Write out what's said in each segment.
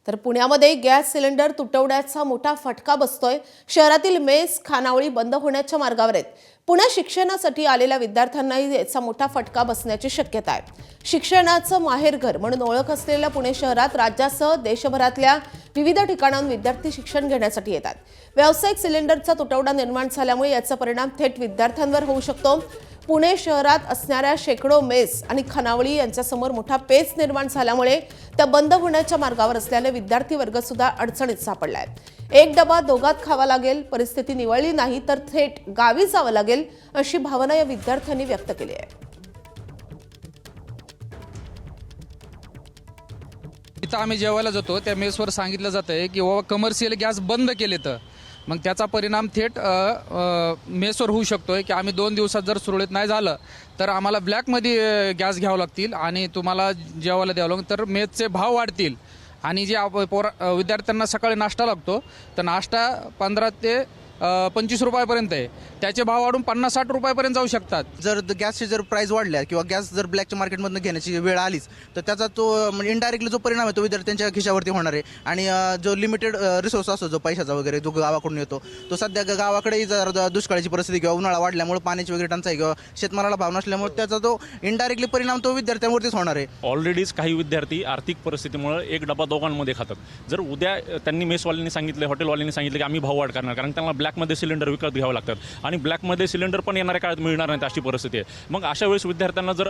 तर पुण्यामध्ये gas cylinder तुटवड्याचा मोठा फटका बसतोय। शहरातील मेस खानावळी बंद होण्याच्या मार्गावर आहेत। पुण्यात शिक्षणासाठी आलेल्या विद्यार्थ्यांनाही याचा मोठा फटका बसण्याची शक्यता आहे। शिक्षणाचं माहेरघर म्हणून ओळख असलेल्या पुणे शहरात राज्यासह देशभरातल्या विविध ठिकाणांहून विद्यार्थी शिक्षण घेण्यासाठी येतात। व्यावसायिक सिलेंडरचा तुटवडा निर्माण झाल्यामुळे याचा परिणाम थेट विद्यार्थ्यांवर होऊ शकतो। पुणे शहरात असणाऱ्या शेकडो मेस आणि खानावळी यांच्यासमोर मोठा पेच निर्माण झाल्यामुळे त्या बंद होण्याच्या मार्गावर असलेले विद्यार्थी वर्ग सुद्धा अडचणीत सापडला आहे। एक डबा दोघात खावा लागेल, परिस्थिती निवळली नाही तर थेट गावी जावं लागेल अशी भावना या विद्यार्थ्यांनी व्यक्त केली आहे। इथं आम्ही जेवायला जातो त्या मेसवर सांगितलं जातंय की बाबा कमर्शियल गॅस बंद केले तर मग त्याचा परिणाम थेट मेसवर होऊ शकतोय की आम्ही 2 दिवसात जर सुरळीत नाही झालं तर आम्हाला ब्लॅकमध्ये गॅस घ्यावं लागतील आणि तुम्हाला जेवायला द्यावं लागेल, तर मेसचे भाव वाढतील। आणि जे विद्यार्थ्यांना सकाळी नाश्ता लागतो तर नाश्ता 15 ते 25 रुपयापर्यंत आहे, त्याचे भाव वाढून 50-60 रुपयापर्यंत जाऊ शकतात। जर गॅसचे जर प्राइस वाढल्या किंवा गॅस जर ब्लॅकच्या मार्केटमधून घेण्याची वेळ आलीच तर त्याचा तो म्हणजे इनडायरेक्टली जो परिणाम आहे तो विद्यार्थ्यांच्या खिशावरती होणार आहे। आणि जो लिमिटेड रिसोर्स असतो जो पैशाचा वगैरे जो गावाकडून येतो तो सध्या गावाकडेही जर दुष्काळाची परिस्थिती किंवा उन्हाळा वाढल्यामुळे पाण्याची वगैरे टंचाई किंवा शेतमालाला भाव नसल्यामुळे त्याचा तो इनडायरेक्टली परिणाम तो विद्यार्थ्यांवरतीच होणार आहे। ऑलरेडीच काही विद्यार्थी आर्थिक परिस्थितीमुळे एक डबा दोघांमध्ये खातात। जर उद्या त्यांनी मेसवाल्यांनी सांगितले, हॉटेलवाल्यांनी सांगितले की आम्ही भाव वाढ करणार, कारण त्यांना ब्लॅकमध्ये सिलेंडर विकत घ्यावं लागतात आणि ब्लॅकमध्ये सिलेंडर पण येणाऱ्या काळात मिळणार नाही अशी परिस्थिती आहे। मग अशा वेळेस विद्यार्थ्यांना जर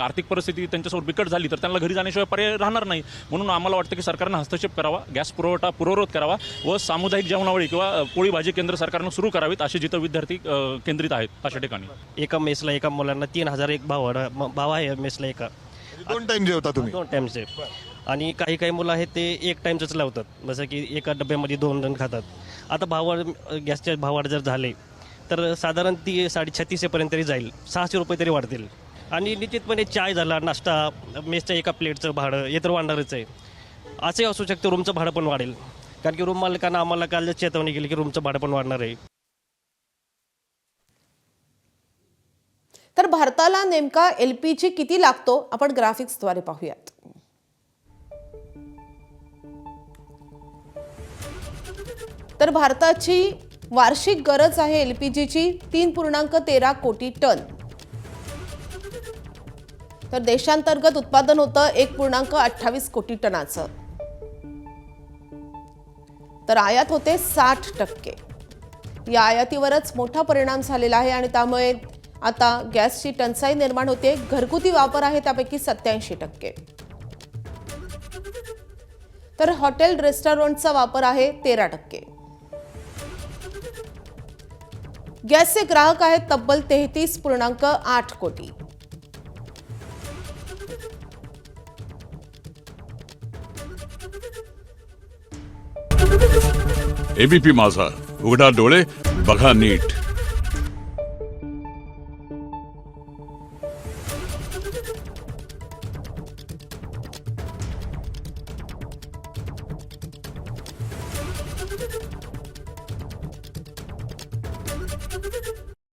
आर्थिक परिस्थिती त्यांच्यासमोर बिकट झाली तर त्यांना घरी जाण्याशिवाय पर्याय राहणार नाही। म्हणून आम्हाला वाटतं की सरकारनं हस्तक्षेप करावा, गॅस पुरवठा पूर्ववत करावा व सामुदायिक जेवणावळी किंवा पोळी भाजी केंद्र सरकारनं सुरू करावीत असे जिथं विद्यार्थी केंद्रित आहेत अशा ठिकाणी। एका मेसला एका मुलांना 3000 एक भाव आहे मेसला एका। 2 टाइम जेवता तुम्ही? 2 टाइमचे। आणि काही मुलं आहेत ते 1 टाइमचंच लावतात, जसं की एका डब्यामध्ये 2 जण खातात। आता गॅसचे भाववाढ जर झाले तर साधारण ती 3650 पर्यंत तरी जाईल, 600 रुपये तरी वाढतील। आणि निश्चितपणे चाय झाला, नाश्ता, मेसच्या एका प्लेटचं भाडं हे तर वाढणारच आहे। असंही असू शकतं रूमचं भाडं पण वाढेल, कारण की रूम मालकांना आम्हाला काल चेतावणी केली की रूमचं भाडं पण वाढणार आहे। तर भारताला नेमका LPG किती लागतो आपण ग्राफिक्सद्वारे पाहूयात। तर भारताची वार्षिक गरज आहे LPGची 3.13 कोटी टन। तर देशांतर्गत उत्पादन होतं 1.28 कोटी टनाचं। तर आयात होते 60%। या आयातीवरच मोठा परिणाम झालेला आहे आणि त्यामुळे आता गॅसची टंचाई निर्माण होते। घरगुती वापर आहे त्यापैकी 87%। तर हॉटेल रेस्टॉरंटचा वापर आहे 13%। गॅसचे ग्राहक आहेत तब्बल 33.8 कोटी। एबीपी माझा, उघडा डोळे बघा नीट।